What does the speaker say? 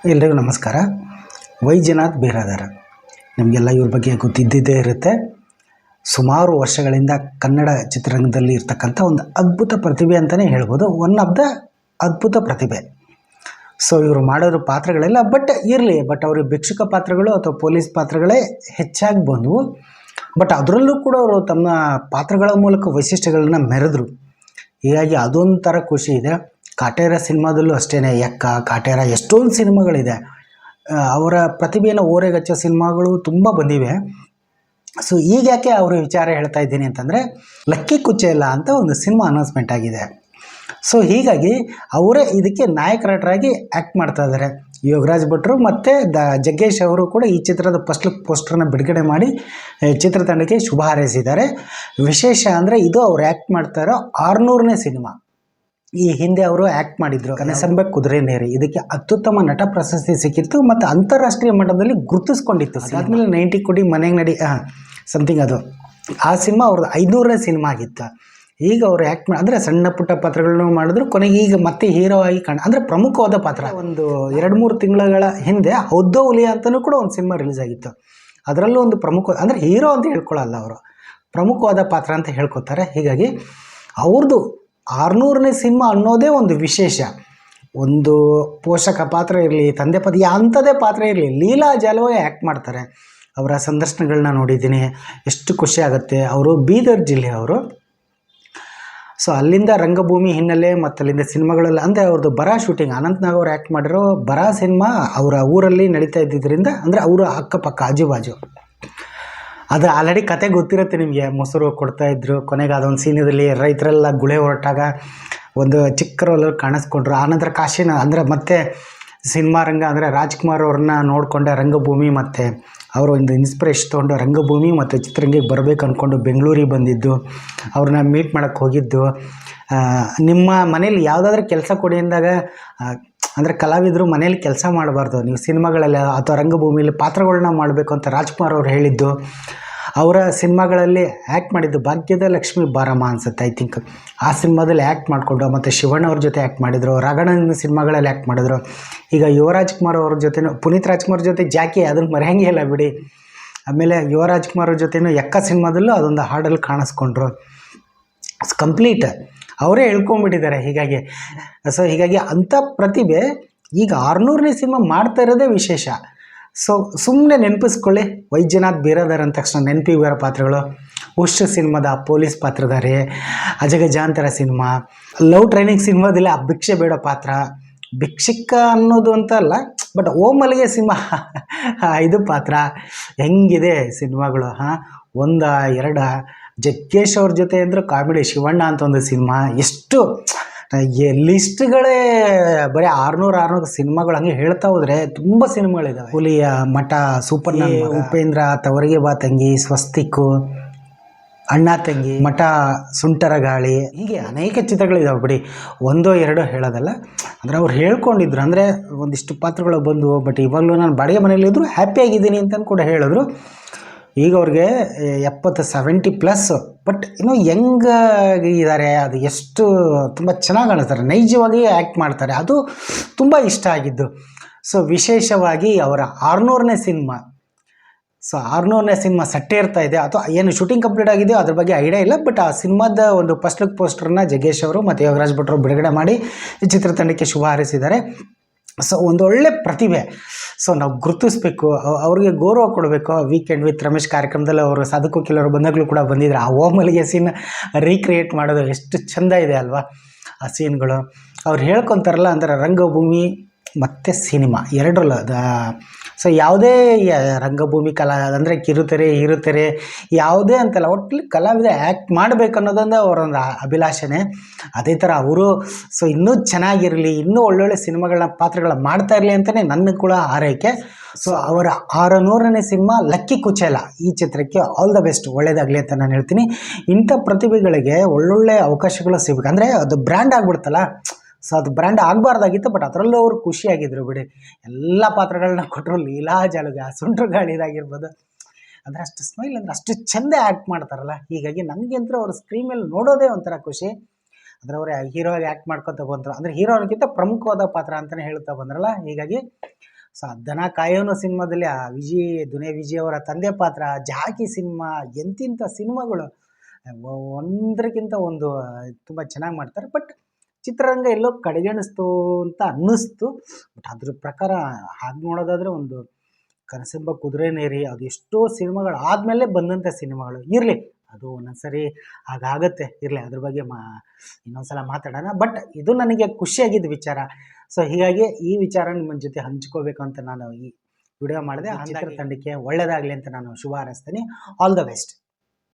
ಎಲ್ರಿಗೂ ನಮಸ್ಕಾರ. ವೈಜನಾಥ್ ಬಿರಾದಾರ ನಿಮಗೆಲ್ಲ ಇವ್ರ ಬಗ್ಗೆ ಗೊತ್ತಿದ್ದೇ ಇರುತ್ತೆ. ಸುಮಾರು ವರ್ಷಗಳಿಂದ ಕನ್ನಡ ಚಿತ್ರರಂಗದಲ್ಲಿ ಇರ್ತಕ್ಕಂಥ ಒಂದು ಅದ್ಭುತ ಪ್ರತಿಭೆ ಅಂತಲೇ ಹೇಳ್ಬೋದು. ಒನ್ ಆಫ್ ದ ಅದ್ಭುತ ಪ್ರತಿಭೆ. ಸೊ ಇವರು ಮಾಡೋರು ಪಾತ್ರಗಳೆಲ್ಲ ಬಟ್ ಅವ್ರಿಗೆ ಭಿಕ್ಷುಕ ಪಾತ್ರಗಳು ಅಥವಾ ಪೊಲೀಸ್ ಪಾತ್ರಗಳೇ ಹೆಚ್ಚಾಗಿ ಬಂದವು. ಬಟ್ ಅದರಲ್ಲೂ ಕೂಡ ಅವರು ತಮ್ಮ ಪಾತ್ರಗಳ ಮೂಲಕ ವೈಶಿಷ್ಟ್ಯಗಳನ್ನ ಮೆರೆದ್ರು. ಹೀಗಾಗಿ ಅದೊಂಥರ ಖುಷಿ ಇದೆ. ಕಾಟೇರ ಸಿನಿಮಾದಲ್ಲೂ ಅಷ್ಟೇ, ಎಕ್ಕ, ಕಾಟೇರ ಎಷ್ಟೊಂದು ಸಿನಿಮಾಗಳಿದೆ. ಅವರ ಪ್ರತಿಭೆಯನ್ನು ಓರೆಗಚ್ಚೋ ಸಿನಿಮಾಗಳು ತುಂಬ ಬಂದಿವೆ. ಸೊ ಈಗ ಯಾಕೆ ಅವ್ರ ವಿಚಾರ ಹೇಳ್ತಾ ಇದ್ದೀನಿ ಅಂತಂದರೆ, ಲಕ್ಕಿ ಕುಚೇಲ ಅಂತ ಒಂದು ಸಿನಿಮಾ ಅನೌನ್ಸ್ಮೆಂಟ್ ಆಗಿದೆ. ಸೊ ಹೀಗಾಗಿ ಅವರೇ ಇದಕ್ಕೆ ನಾಯಕ ನಟರಾಗಿ ಆ್ಯಕ್ಟ್ ಮಾಡ್ತಾ ಇದ್ದಾರೆ. ಯೋಗರಾಜ್ ಭಟ್ರು ಮತ್ತು ಜಗ್ಗೇಶ್ ಅವರು ಕೂಡ ಈ ಚಿತ್ರದ ಫಸ್ಟ್ ಲುಕ್ ಪೋಸ್ಟರ್ನ ಬಿಡುಗಡೆ ಮಾಡಿ ಚಿತ್ರತಂಡಕ್ಕೆ ಶುಭ ಹಾರೈಸಿದ್ದಾರೆ. ವಿಶೇಷ ಅಂದರೆ ಇದು ಅವ್ರು ಆ್ಯಕ್ಟ್ ಮಾಡ್ತಾ ಇರೋ 600ನೇ ಸಿನಿಮಾ. ಈ ಹಿಂದೆ ಅವರು ಆ್ಯಕ್ಟ್ ಮಾಡಿದ್ರು ಕನಸಂಬೆ ಕುದುರೆನೇರಿ, ಇದಕ್ಕೆ ಅತ್ಯುತ್ತಮ ನಟ ಪ್ರಶಸ್ತಿ ಸಿಕ್ಕಿತ್ತು ಮತ್ತು ಅಂತಾರಾಷ್ಟ್ರೀಯ ಮಟ್ಟದಲ್ಲಿ ಗುರುತಿಸ್ಕೊಂಡಿತ್ತು. ಅದಾದಮೇಲೆ 90 ಕೋಟಿ ಮನೆಗೆ ನಡಿ ಸಮಥಿಂಗ್, ಅದು ಆ ಸಿನಿಮಾ ಅವ್ರದ್ದು 500ನೇ ಸಿನಿಮಾ ಆಗಿತ್ತು. ಈಗ ಅವರು ಆ್ಯಕ್ಟ್ ಅಂದರೆ ಸಣ್ಣ ಪುಟ್ಟ ಪಾತ್ರಗಳನ್ನು ಮಾಡಿದ್ರು. ಕೊನೆಗೆ ಈಗ ಮತ್ತೆ ಹೀರೋ ಆಗಿ ಅಂದರೆ ಪ್ರಮುಖವಾದ ಪಾತ್ರ. ಒಂದು 2-3 ತಿಂಗಳ ಹಿಂದೆ ಹೌದೋ ಹುಲಿಯ ಅಂತಲೂ ಕೂಡ ಒಂದು ಸಿನಿಮಾ ರಿಲೀಸ್ ಆಗಿತ್ತು. ಅದರಲ್ಲೂ ಒಂದು ಪ್ರಮುಖ ಅಂದರೆ ಹೀರೋ ಅಂತ ಹೇಳ್ಕೊಳ್ಳಲ್ಲ, ಅವರು ಪ್ರಮುಖವಾದ ಪಾತ್ರ ಅಂತ ಹೇಳ್ಕೊತಾರೆ. ಹೀಗಾಗಿ ಅವ್ರದ್ದು 600ನೇ ಸಿನಿಮಾ ಅನ್ನೋದೇ ಒಂದು ವಿಶೇಷ. ಒಂದು ಪೋಷಕ ಪಾತ್ರ ಇರಲಿ, ತಂದೆ ಪದ ಅಂಥದ್ದೇ ಪಾತ್ರ ಇರಲಿ, ಲೀಲಾ ಜಾಲವಾಗಿ ಆ್ಯಕ್ಟ್ ಮಾಡ್ತಾರೆ. ಅವರ ಸಂದರ್ಶನಗಳನ್ನ ನೋಡಿದ್ದೀನಿ, ಎಷ್ಟು ಖುಷಿ ಆಗುತ್ತೆ. ಅವರು ಬೀದರ್ ಜಿಲ್ಲೆಯವರು. ಸೊ ಅಲ್ಲಿಂದ ರಂಗಭೂಮಿ ಹಿನ್ನೆಲೆ ಮತ್ತು ಅಲ್ಲಿಂದ ಸಿನಿಮಾಗಳೆಲ್ಲ ಅಂದರೆ ಅವ್ರದ್ದು ಬರ ಶೂಟಿಂಗ್, ಅನಂತ್ನಾಗ್ ಅವ್ರು ಆ್ಯಕ್ಟ್ ಮಾಡಿರೋ ಬರ ಸಿನಿಮಾ ಅವರ ಊರಲ್ಲಿ ನಡೀತಾ ಇದ್ದಿದ್ದರಿಂದ, ಅಂದರೆ ಅವರ ಅಕ್ಕಪಕ್ಕ ಆಜುಬಾಜು ಅದು ಆಲ್ರೆಡಿ ಕತೆ ಗೊತ್ತಿರುತ್ತೆ ನಿಮಗೆ. ಮೊಸರು ಕೊಡ್ತಾಯಿದ್ರು, ಕೊನೆಗೆ ಅದೊಂದು ಸೀನ್ಯದಲ್ಲಿ ರೈತರೆಲ್ಲ ಗುಳೆ ಹೊರಟಾಗ ಒಂದು ಚಿಕ್ಕ ರೋಲಲ್ಲಿ ಕಾಣಿಸ್ಕೊಂಡ್ರು. ಆನಂತರ ಕಾಶಿನ ಅಂದರೆ ಮತ್ತೆ ಸಿನಿಮಾ ರಂಗ ಅಂದರೆ ರಾಜ್ಕುಮಾರ್ ಅವ್ರನ್ನ ನೋಡಿಕೊಂಡೆ ರಂಗಭೂಮಿ, ಮತ್ತು ಅವರು ಒಂದು ಇನ್ಸ್ಪಿರೇಷನ್ ತೊಗೊಂಡು ರಂಗಭೂಮಿ ಮತ್ತು ಚಿತ್ರರಂಗಕ್ಕೆ ಬರಬೇಕು ಅಂದ್ಕೊಂಡು ಬೆಂಗಳೂರಿಗೆ ಬಂದಿದ್ದು, ಅವ್ರನ್ನ ಮೀಟ್ ಮಾಡೋಕ್ಕೆ ಹೋಗಿದ್ದು. ನಿಮ್ಮ ಮನೇಲಿ ಯಾವುದಾದ್ರೂ ಕೆಲಸ ಕೊಡಿ ಅಂದಾಗ, ಅಂದರೆ ಕಲಾವಿದರು ಮನೇಲಿ ಕೆಲಸ ಮಾಡಬಾರ್ದು, ನೀವು ಸಿನಿಮಾಗಳಲ್ಲಿ ಅಥವಾ ರಂಗಭೂಮಿಯಲ್ಲಿ ಪಾತ್ರಗಳನ್ನ ಮಾಡಬೇಕು ಅಂತ ರಾಜ್ಕುಮಾರ್ ಅವ್ರು ಹೇಳಿದ್ದು. ಅವರ ಸಿನಿಮಾಗಳಲ್ಲಿ ಆ್ಯಕ್ಟ್ ಮಾಡಿದ್ದು ಭಾಗ್ಯದ ಲಕ್ಷ್ಮಿ ಬಾರಮ್ಮ ಅನಿಸುತ್ತೆ, ಐ ಥಿಂಕ್. ಆ ಸಿನಿಮಾದಲ್ಲಿ ಆ್ಯಕ್ಟ್ ಮಾಡಿಕೊಂಡು, ಮತ್ತು ಶಿವಣ್ಣ ಅವ್ರ ಜೊತೆ ಆ್ಯಕ್ಟ್ ಮಾಡಿದರು, ರಾಘಣ್ಣನ ಸಿನಿಮಾಗಳಲ್ಲಿ ಆ್ಯಕ್ಟ್ ಮಾಡಿದ್ರು. ಈಗ ಯುವರಾಜ್ ಕುಮಾರ್ ಅವ್ರ ಜೊತೆನೂ, ಪುನೀತ್ ರಾಜ್ಕುಮಾರ್ ಜೊತೆ ಜಾಕಿ, ಅದನ್ನು ಮರೆಯಂಗೇ ಇಲ್ಲ ಬಿಡಿ. ಆಮೇಲೆ ಯುವರಾಜ್ ಕುಮಾರ್ ಅವ್ರ ಜೊತೆನೂ ಎಕ್ಕ ಸಿನಿಮಾದಲ್ಲೂ ಅದೊಂದು ಹಾಡಲ್ಲಿ ಕಾಣಿಸ್ಕೊಂಡ್ರು. ಕಂಪ್ಲೀಟ್ ಅವರೇ ಹೇಳ್ಕೊಂಬಿಟ್ಟಿದ್ದಾರೆ. ಹೀಗಾಗಿ ಅಂಥ ಪ್ರತಿಭೆ ಈಗ 600ನೇ ಸಿನಿಮಾ ಮಾಡ್ತಾ ಇರೋದೇ ವಿಶೇಷ. ಸೊ ಸುಮ್ಮನೆ ನೆನಪಿಸ್ಕೊಳ್ಳಿ, ವೈಜನಾಥ್ ಬಿರಾದಾರ್ ಅಂದ ತಕ್ಷಣ ನೆನಪಿಗೆ ಬರೋ ಪಾತ್ರಗಳು: ಉಷ್ ಸಿನಿಮಾದ ಪೊಲೀಸ್ ಪಾತ್ರಧಾರಿ, ಅಜಗಜಾಂತರ ಸಿನಿಮಾ, ಲವ್ ಟ್ರೈನಿಂಗ್ ಸಿನಿಮಾದಲ್ಲಿ ಆ ಭಿಕ್ಷೆ ಬೇಡ ಪಾತ್ರ, ಭಿಕ್ಷಿಕ ಅನ್ನೋದು ಅಂತ ಅಲ್ಲ, ಬಟ್ ಓಮಲ್ಗೆ ಸಿನಿಮಾ ಇದು ಪಾತ್ರ. ಹೆಂಗಿದೆ ಸಿನಿಮಾಗಳು, ಒಂದ ಎರಡ. ಜಗ್ಗೇಶ್ ಅವ್ರ ಜೊತೆ ಅಂದ್ರೆ ಕಾಮಿಡಿ, ಶಿವಣ್ಣ ಅಂತ ಒಂದು ಸಿನಿಮಾ. ಎಷ್ಟು ಲಿಸ್ಟ್ಗಳೇ ಬರೀ 600 ಸಿನಿಮಾಗಳು. ಹಂಗೆ ಹೇಳ್ತಾ ಹೋದರೆ ತುಂಬ ಸಿನಿಮಾಗಳಿದ್ದಾವೆ. ಹುಲಿಯ ಮಠ, ಸೂಪರ್ ಉಪೇಂದ್ರ, ತವರಿಗೆ ಬಾ ತಂಗಿ, ಸ್ವಸ್ತಿಕ್ಕು, ಅಣ್ಣ ತಂಗಿ, ಮಠ, ಸುಂಟರ ಗಾಳಿ, ಹೀಗೆ ಅನೇಕ ಚಿತ್ರಗಳಿದ್ದಾವೆ ಬಿಡಿ. ಒಂದೋ ಎರಡೋ ಹೇಳೋದಲ್ಲ. ಅಂದರೆ ಅವ್ರು ಹೇಳ್ಕೊಂಡಿದ್ರು, ಅಂದರೆ ಒಂದಿಷ್ಟು ಪಾತ್ರಗಳು ಬಂದವು. ಬಟ್ ಇವಾಗಲೂ ನಾನು ಬಾಡಿಗೆ ಮನೇಲಿದ್ದರೂ ಹ್ಯಾಪಿಯಾಗಿದ್ದೀನಿ ಅಂತ ಕೂಡ ಹೇಳಿದ್ರು. ಈಗ ಅವ್ರಿಗೆ 70-70+, ಬಟ್ ಇನ್ನೂ ಇದ್ದಾರೆ. ಅದು ಎಷ್ಟು ತುಂಬ ಚೆನ್ನಾಗಿ ಕಾಣಿಸ್ತಾರೆ, ನೈಜವಾಗಿ ಆ್ಯಕ್ಟ್ ಮಾಡ್ತಾರೆ. ಅದು ತುಂಬ ಇಷ್ಟ ಆಗಿದ್ದು. ಸೊ ವಿಶೇಷವಾಗಿ ಅವರ 600ನೇ ಸಿನಿಮಾ. ಸೊ 600ನೇ ಸಿನಿಮಾ ಸೆಟ್ಟೇರ್ತಾ ಇದೆ, ಅಥವಾ ಏನು ಶೂಟಿಂಗ್ ಕಂಪ್ಲೀಟ್ ಆಗಿದೆಯೋ ಅದ್ರ ಬಗ್ಗೆ ಐಡಿಯಾ ಇಲ್ಲ. ಬಟ್ ಆ ಸಿನಿಮಾದ ಒಂದು ಫಸ್ಟ್ ಲುಕ್ ಪೋಸ್ಟರ್ನ ಜಗ್ಗೇಶ್ ಅವರು ಮತ್ತು ಯೋಗರಾಜ್ ಭಟ್ರು ಬಿಡುಗಡೆ ಮಾಡಿ ಈ ಚಿತ್ರತಂಡಕ್ಕೆ ಶುಭ ಹಾರೈಸಿದ್ದಾರೆ. ಸೊ ಒಂದೊಳ್ಳೆ ಪ್ರತಿಭೆ. ಸೊ ನಾವು ಗುರುತಿಸ್ಬೇಕು, ಅವ್ರಿಗೆ ಗೌರವ ಕೊಡಬೇಕು. ವೀಕೆಂಡ್ ವಿತ್ ರಮೇಶ್ ಕಾರ್ಯಕ್ರಮದಲ್ಲಿ ಅವರು ಸಾಧಕು ಕೆಲವರು ಬಂದಾಗಲೂ ಕೂಡ ಬಂದಿದ್ರು. ಆ ಓಮಲ್ಗೆ ಸೀನ್ ರೀಕ್ರಿಯೇಟ್ ಮಾಡೋದು ಎಷ್ಟು ಚೆಂದ ಇದೆ ಅಲ್ವಾ ಆ ಸೀನ್ಗಳು. ಅವ್ರು ಹೇಳ್ಕೊತಾರಲ್ಲ, ಅಂದರೆ ರಂಗಭೂಮಿ ಮತ್ತು ಸಿನಿಮಾ ಎರಡರಲ್ಲ. ಸೊ ಯಾವುದೇ ರಂಗಭೂಮಿ ಅಂದರೆ ಕಿರುತೆರೆ, ಹಿರುತೆರೆ ಯಾವುದೇ ಅಂತಲ್ಲ, ಒಟ್ಟಲ್ಲಿ ಕಲಾವಿದ ಆ್ಯಕ್ಟ್ ಮಾಡಬೇಕು ಅನ್ನೋದೊಂದು ಅವರೊಂದು ಅಭಿಲಾಷೆನೇ. ಅದೇ ಥರ ಅವರು ಸೊ ಇನ್ನೂ ಚೆನ್ನಾಗಿರಲಿ, ಇನ್ನೂ ಒಳ್ಳೊಳ್ಳೆ ಸಿನಿಮಾಗಳನ್ನ ಪಾತ್ರಗಳನ್ನ ಮಾಡ್ತಾ ಇರಲಿ ಅಂತಲೇ ನನ್ನ ಕೂಡ ಹಾರೈಕೆ. ಸೊ ಅವರ 600ನೇ ಸಿನಿಮಾ ಲಕ್ಕಿ ಕುಚೇಲ, ಈ ಚಿತ್ರಕ್ಕೆ ಆಲ್ ದ ಬೆಸ್ಟ್, ಒಳ್ಳೆಯದಾಗಲಿ ಅಂತ ನಾನು ಹೇಳ್ತೀನಿ. ಇಂಥ ಪ್ರತಿಭೆಗಳಿಗೆ ಒಳ್ಳೊಳ್ಳೆ ಅವಕಾಶಗಳು ಸಿಗಬೇಕು. ಅಂದರೆ ಅದು ಬ್ರ್ಯಾಂಡ್ ಆಗಿಬಿಡ್ತಲ್ಲ. ಸೊ ಅದು ಬ್ರ್ಯಾಂಡ್ ಆಗಬಾರ್ದಾಗಿತ್ತು, ಬಟ್ ಅದರಲ್ಲೂ ಅವರು ಖುಷಿಯಾಗಿದ್ದರು ಬಿಡಿ. ಎಲ್ಲ ಪಾತ್ರಗಳನ್ನ ಕೊಟ್ಟರು. ಲೀಲಾ ಜಾಲುಗ, ಸುಂಟ್ರ ಗಾಳಿದಾಗಿರ್ಬೋದು, ಅಂದರೆ ಅಷ್ಟು ಸ್ಮೈಲ್, ಅಂದರೆ ಅಷ್ಟು ಚೆಂದ ಆ್ಯಕ್ಟ್ ಮಾಡ್ತಾರಲ್ಲ. ಹೀಗಾಗಿ ನನಗಂತೂ ಅವ್ರ ಸ್ಕ್ರೀನ್ ಮೇಲೆ ನೋಡೋದೇ ಒಂಥರ ಖುಷಿ. ಅಂದರೆ ಅವರು ಹೀರೋ ಆಗಿ ಆ್ಯಕ್ಟ್ ಮಾಡ್ಕೊತ ಬಂದರು. ಅಂದರೆ ಹೀರೋನಿಗಿಂತ ಪ್ರಮುಖವಾದ ಪಾತ್ರ ಅಂತಲೇ ಹೇಳ್ತಾ ಬಂದ್ರಲ್ಲ. ಹೀಗಾಗಿ ಸೊ ದನ ಕಾಯೋನು ಸಿನಿಮಾದಲ್ಲಿ ಆ ದುನಿಯಾ ವಿಜಯ್ ಅವರ ತಂದೆ ಪಾತ್ರ, ಜಾಕಿ ಸಿನಿಮಾ, ಎಂತಿಂಥ ಸಿನಿಮಾಗಳು ಒಂದಕ್ಕಿಂತ ಒಂದು ತುಂಬ ಚೆನ್ನಾಗಿ ಮಾಡ್ತಾರೆ. ಬಟ್ ಚಿತ್ರರಂಗ ಎಲ್ಲೋ ಕಡೆಗಣಿಸ್ತು ಅಂತ ಅನ್ನಿಸ್ತು. ಬಟ್ ಅದ್ರ ಪ್ರಕಾರ ಹಾಗೆ ನೋಡೋದಾದರೆ ಒಂದು ಕನಸೆಂಬ ಕುದುರೆನೇರಿ ಅದು ಎಷ್ಟೋ ಸಿನಿಮಾಗಳು ಆದಮೇಲೆ ಬಂದಂಥ ಸಿನಿಮಾಗಳು. ಇರಲಿ, ಅದು ಒಂದೊಂದ್ಸರಿ ಹಾಗಾಗತ್ತೆ, ಇರಲಿ, ಅದ್ರ ಬಗ್ಗೆ ಇನ್ನೊಂದ್ಸಲ ಮಾತಾಡೋಣ. ಬಟ್ ಇದು ನನಗೆ ಖುಷಿಯಾಗಿದ್ದ ವಿಚಾರ. ಸೊ ಹೀಗಾಗಿ ಈ ವಿಚಾರ ನಿಮ್ಮ ಜೊತೆ ಹಂಚ್ಕೋಬೇಕು ಅಂತ ನಾನು ಈ ವಿಡಿಯೋ ಮಾಡಿದೆ. ಚಿತ್ರತಂಡಕ್ಕೆ ಒಳ್ಳೆಯದಾಗಲಿ ಅಂತ ನಾನು ಶುಭ ಹಾರೈಸ್ತೀನಿ. All the best.